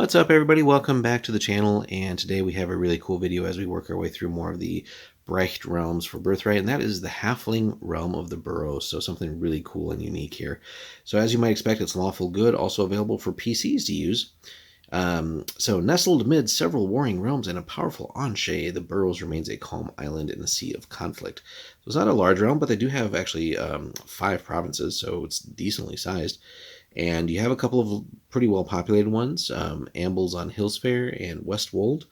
What's up, everybody? Welcome back to the channel, and today we have a really cool video as we work our way through more of the Brecht realms for Birthright, and that is the Halfling realm of the Burrows, so something really cool and unique here. So as you might expect, it's lawful good, also available for PCs to use. So nestled amid several warring realms and a powerful Anshe, the Burrows remains a calm island in a sea of conflict. So it's not a large realm, but they do have actually 5 provinces, so it's decently sized. And you have a couple of pretty well populated ones, Ambles on Hillsfair and Westwold,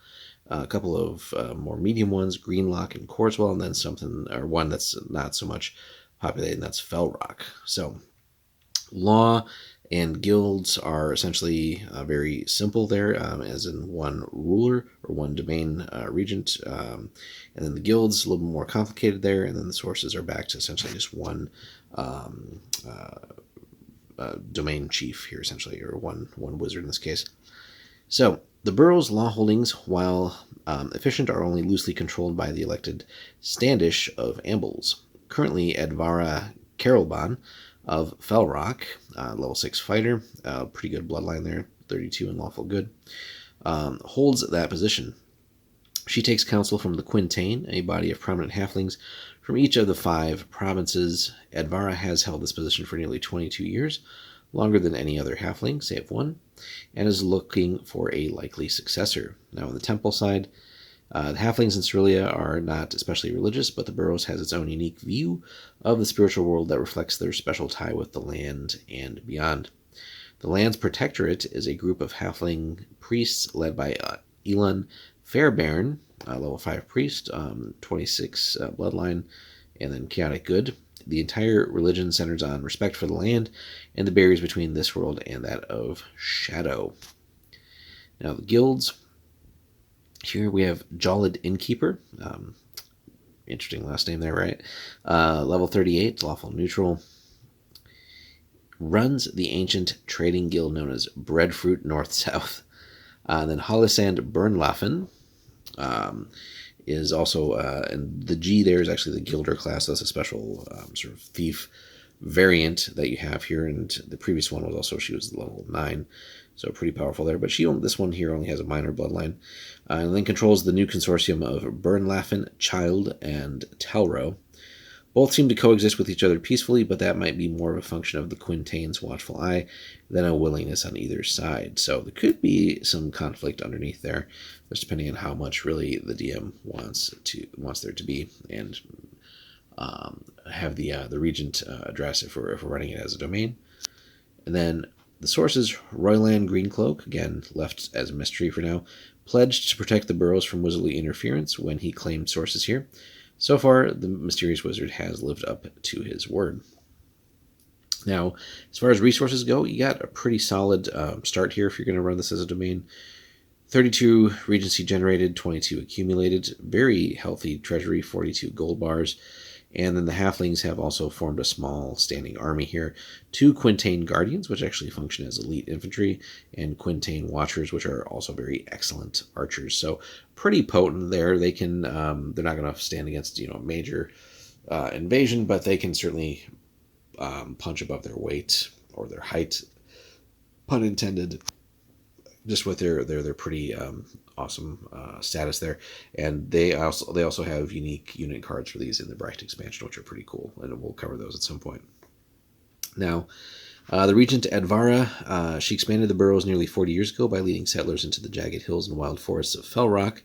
a couple of more medium ones, Greenlock and Corswell, and then one that's not so much populated, and that's Fellrock. So law and guilds are essentially very simple there, as in one ruler or one domain regent, and then the guilds a little bit more complicated there, and then the sources are back to essentially just one domain chief here, essentially, or one wizard in this case. So the Burrows' law holdings, while efficient, are only loosely controlled by the elected Standish of Ambles. Currently, Advara Carolban of Fellrock, level 6 fighter, pretty good bloodline there, 32 in lawful good, holds that position. She takes counsel from the Quintain, a body of prominent halflings from each of the 5 provinces. Advara has held this position for nearly 22 years, longer than any other halfling, save one, and is looking for a likely successor. Now, on the temple side, the halflings in Cerelia are not especially religious, but the Burrows has its own unique view of the spiritual world that reflects their special tie with the land and beyond. The Land's Protectorate is a group of halfling priests led by Elon Fairbairn, level 5 priest, 26 bloodline, and then chaotic good. The entire religion centers on respect for the land and the barriers between this world and that of shadow. Now, the guilds. Here we have Jolid Innkeeper. Interesting last name there, right? Level 38, lawful neutral. Runs the ancient trading guild known as Breadfruit North-South. Then Hollisand Bernlaffen is also, and the G there is actually the Guilder class. That's a special sort of thief variant that you have here, and the previous one was also, she was level 9, so pretty powerful there, but this one here only has a minor bloodline, and then controls the new consortium of Bernlaffen, Child, and Telro. Both seem to coexist with each other peacefully, but that might be more of a function of the Quintain's watchful eye than a willingness on either side. So there could be some conflict underneath there, just depending on how much really the DM wants there to be, and have the regent address if we're running it as a domain. And then the sources: Royland Greencloak, again left as a mystery for now, pledged to protect the Burrows from wizardly interference when he claimed sources here. So far, the mysterious wizard has lived up to his word. Now, as far as resources go, you got a pretty solid start here if you're going to run this as a domain. 32 Regency generated, 22 accumulated, very healthy treasury, 42 gold bars. And then the halflings have also formed a small standing army here. 2 Quintain Guardians, which actually function as elite infantry, and Quintain Watchers, which are also very excellent archers. So pretty potent there. They can, they're not going to stand against, major invasion, but they can certainly punch above their weight or their height, pun intended, just with their pretty awesome status there. And they also have unique unit cards for these in the Brecht expansion, which are pretty cool, and we'll cover those at some point. Now, the regent Advara, she expanded the Burrows nearly 40 years ago by leading settlers into the jagged hills and wild forests of Fellrock.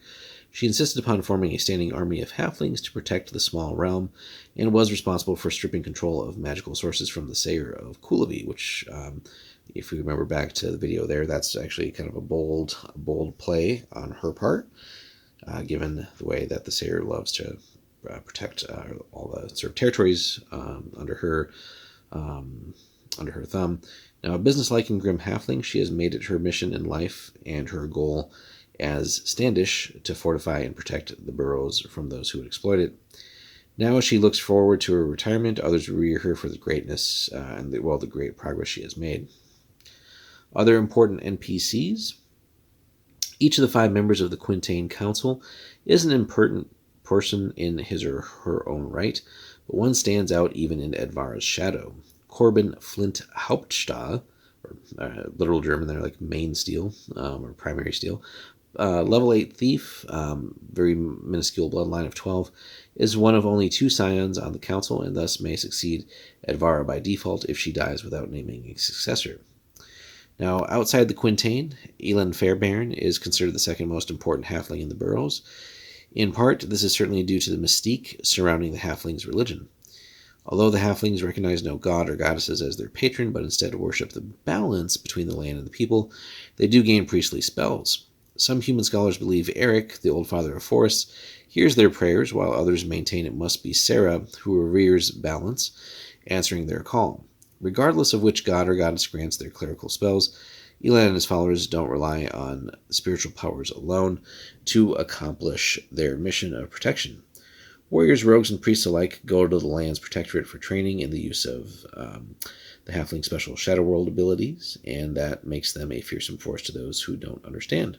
She insisted upon forming a standing army of halflings to protect the small realm, and was responsible for stripping control of magical sources from the Sayer of Coolaby, which, if we remember back to the video there, that's actually kind of a bold play on her part, given the way that the Sayer loves to protect all the sort of territories under her thumb. Now, a businesslike and grim halfling, she has made it her mission in life and her goal as Standish to fortify and protect the Burrows from those who would exploit it. Now, as she looks forward to her retirement, others revere her for the greatness and the great progress she has made. Other important NPCs. Each of the 5 members of the Quintain Council is an important person in his or her own right, but one stands out even in Advara's shadow. Corbin Flint Hauptstahl, literal German there, like main steel or primary steel. Level 8 Thief, very minuscule bloodline of 12, is one of only 2 scions on the council and thus may succeed Edvara by default if she dies without naming a successor. Now, outside the Quintain, Elend Fairbairn is considered the second most important halfling in the Burrows. In part, this is certainly due to the mystique surrounding the halfling's religion. Although the halflings recognize no god or goddesses as their patron, but instead worship the balance between the land and the people, they do gain priestly spells. Some human scholars believe Eric, the old father of forests, hears their prayers, while others maintain it must be Sarah, who reveres balance, answering their call. Regardless of which god or goddess grants their clerical spells, Elan and his followers don't rely on spiritual powers alone to accomplish their mission of protection. Warriors, rogues, and priests alike go to the land's protectorate for training in the use of the halfling special Shadow World abilities, and that makes them a fearsome force to those who don't understand.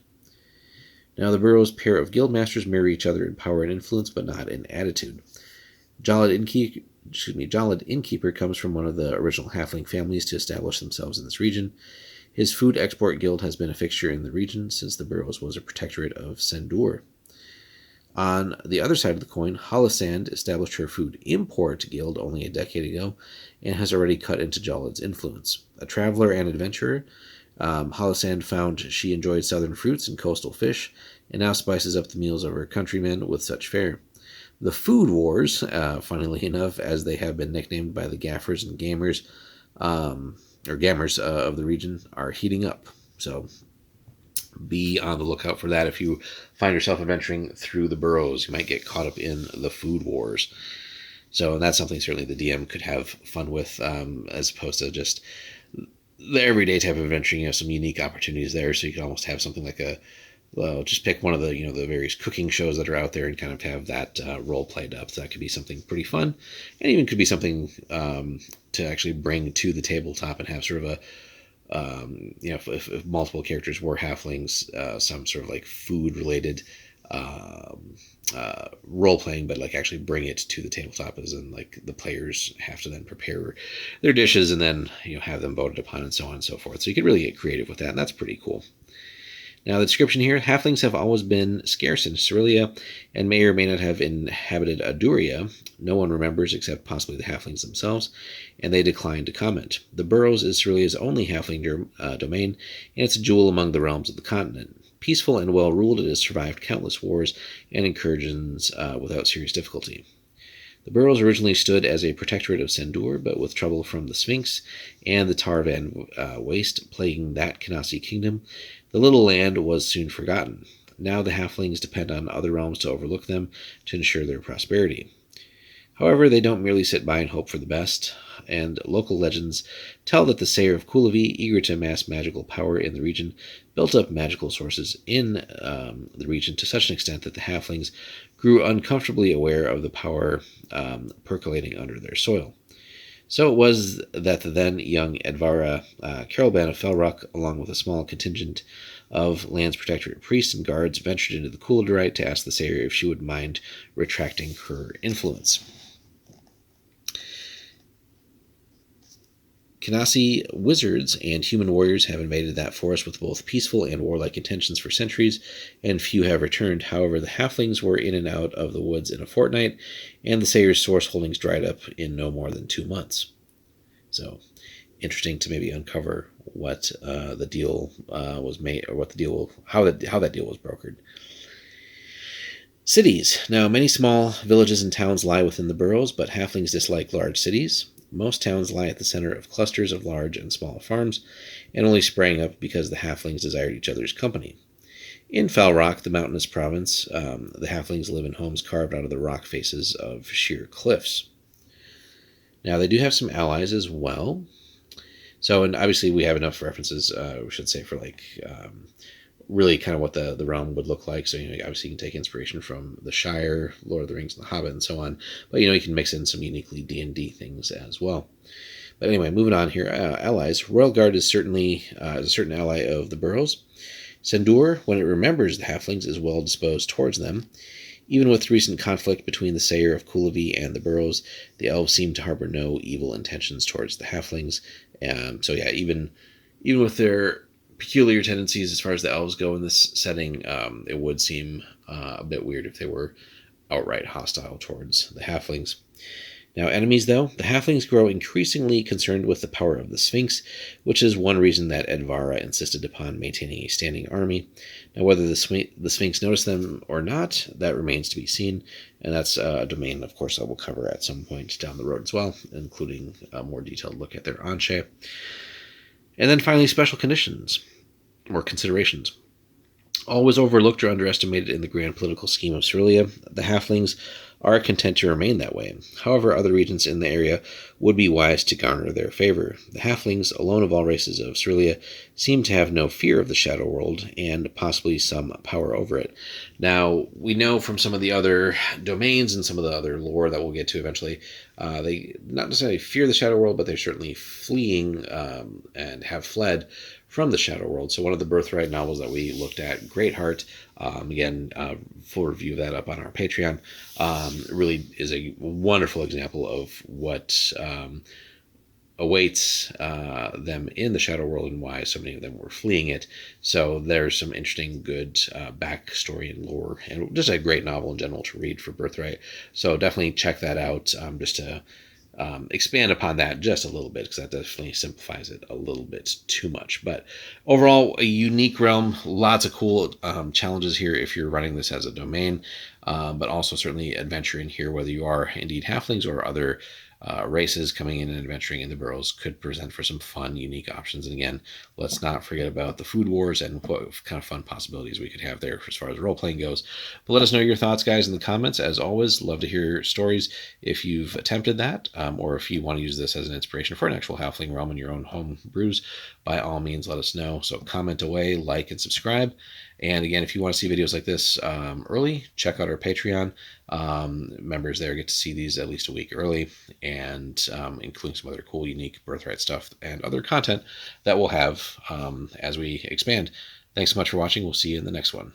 Now, the Burrows' pair of guildmasters mirror each other in power and influence, but not in attitude. Jolid Innkeeper comes from one of the original halfling families to establish themselves in this region. His food export guild has been a fixture in the region since the Burrows was a protectorate of Sendur. On the other side of the coin, Hollisand established her food import guild only a decade ago and has already cut into Jolid's influence. A traveler and adventurer, Hollisand found she enjoyed southern fruits and coastal fish, and now spices up the meals of her countrymen with such fare. The Food Wars, funnily enough, as they have been nicknamed by the gaffers and gamers, of the region, are heating up. So be on the lookout for that. If you find yourself adventuring through the Burrows, you might get caught up in the Food Wars. So that's something certainly the DM could have fun with, as opposed to just the everyday type of adventuring. You have some unique opportunities there, so you can almost have something like just pick one of the the various cooking shows that are out there and kind of have that role played up. So that could be something pretty fun, and even could be something to actually bring to the tabletop and have sort of a if multiple characters were halflings, some sort of like food related role playing, but like actually bring it to the tabletop, as in like the players have to then prepare their dishes and then have them voted upon and so on and so forth. So you could really get creative with that, and that's pretty cool. Now, the description here: halflings have always been scarce in Cerelia and may or may not have inhabited Aduria. No one remembers except possibly the halflings themselves, and they decline to comment. The Burrows is Cerelia's only halfling domain, and it's a jewel among the realms of the continent. Peaceful and well-ruled, it has survived countless wars and incursions without serious difficulty. The Burrows originally stood as a protectorate of Sendur, but with trouble from the Sphinx and the Tarvan waste plaguing that Kanasi kingdom, the little land was soon forgotten. Now the halflings depend on other realms to overlook them to ensure their prosperity. However, they don't merely sit by and hope for the best, and local legends tell that the Sayer of Kulavi, eager to amass magical power in the region, built up magical sources in the region to such an extent that the halflings grew uncomfortably aware of the power percolating under their soil. So it was that the then young Edvara Carolban of Felrock, along with a small contingent of Land's Protectorate priests and guards, ventured into the Birthright to ask the Sayer if she would mind retracting her influence. Kanasi wizards and human warriors have invaded that forest with both peaceful and warlike intentions for centuries, and few have returned. However, the halflings were in and out of the woods in a fortnight, and the Sayer's source holdings dried up in no more than 2 months. So, interesting to maybe uncover what the deal was made, or how that deal was brokered. Cities. Now, many small villages and towns lie within the Burrows, but halflings dislike large cities. Most towns lie at the center of clusters of large and small farms, and only sprang up because the halflings desired each other's company. In Falrock, the mountainous province, the halflings live in homes carved out of the rock faces of sheer cliffs. Now, they do have some allies as well. So, and obviously we have enough references, we should say, for like really kind of what the realm would look like. So, obviously you can take inspiration from The Shire, Lord of the Rings, and The Hobbit, and so on. But, you can mix in some uniquely D&D things as well. But anyway, moving on here. Allies. Royal Guard is certainly a certain ally of the Burrows. Sendur, when it remembers the halflings, is well disposed towards them. Even with recent conflict between the Sayer of Kulavi and the Burrows, the elves seem to harbor no evil intentions towards the halflings. So yeah, even even with their peculiar tendencies as far as the elves go in this setting, it would seem a bit weird if they were outright hostile towards the halflings. Now, enemies, though, the halflings grow increasingly concerned with the power of the Sphinx, which is one reason that Edvara insisted upon maintaining a standing army. Now, whether the Sphinx noticed them or not, that remains to be seen, and that's a domain, of course, I will cover at some point down the road as well, including a more detailed look at their Anshe. And then finally, special conditions or considerations. Always overlooked or underestimated in the grand political scheme of Cerelia, the halflings are content to remain that way. However, other regions in the area would be wise to garner their favor. The halflings, alone of all races of Cerelia, seem to have no fear of the Shadow World and possibly some power over it. Now, we know from some of the other domains and some of the other lore that we'll get to eventually, they not necessarily fear the Shadow World, but they're certainly fleeing and have fled from the Shadow World. So one of the Birthright novels that we looked at, Greatheart, again, full review of that up on our Patreon, really is a wonderful example of what awaits them in the Shadow World and why so many of them were fleeing it. So there's some interesting, good backstory and lore, and just a great novel in general to read for Birthright. So definitely check that out, just to expand upon that just a little bit, because that definitely simplifies it a little bit too much. But overall, a unique realm, lots of cool challenges here if you're running this as a domain, but also certainly adventuring here, whether you are indeed halflings or other races coming in and adventuring in the Burrows, could present for some fun, unique options. And again, let's not forget about the food wars and what kind of fun possibilities we could have there as far as role-playing goes. But let us know your thoughts, guys, in the comments. As always, love to hear your stories if you've attempted that, or if you want to use this as an inspiration for an actual halfling realm in your own home brews, by all means, let us know. So comment away, like, and subscribe. And again, if you want to see videos like this early, check out our Patreon. Members there get to see these at least a week early, and including some other cool, unique Birthright stuff and other content that we'll have as we expand. Thanks so much for watching. We'll see you in the next one.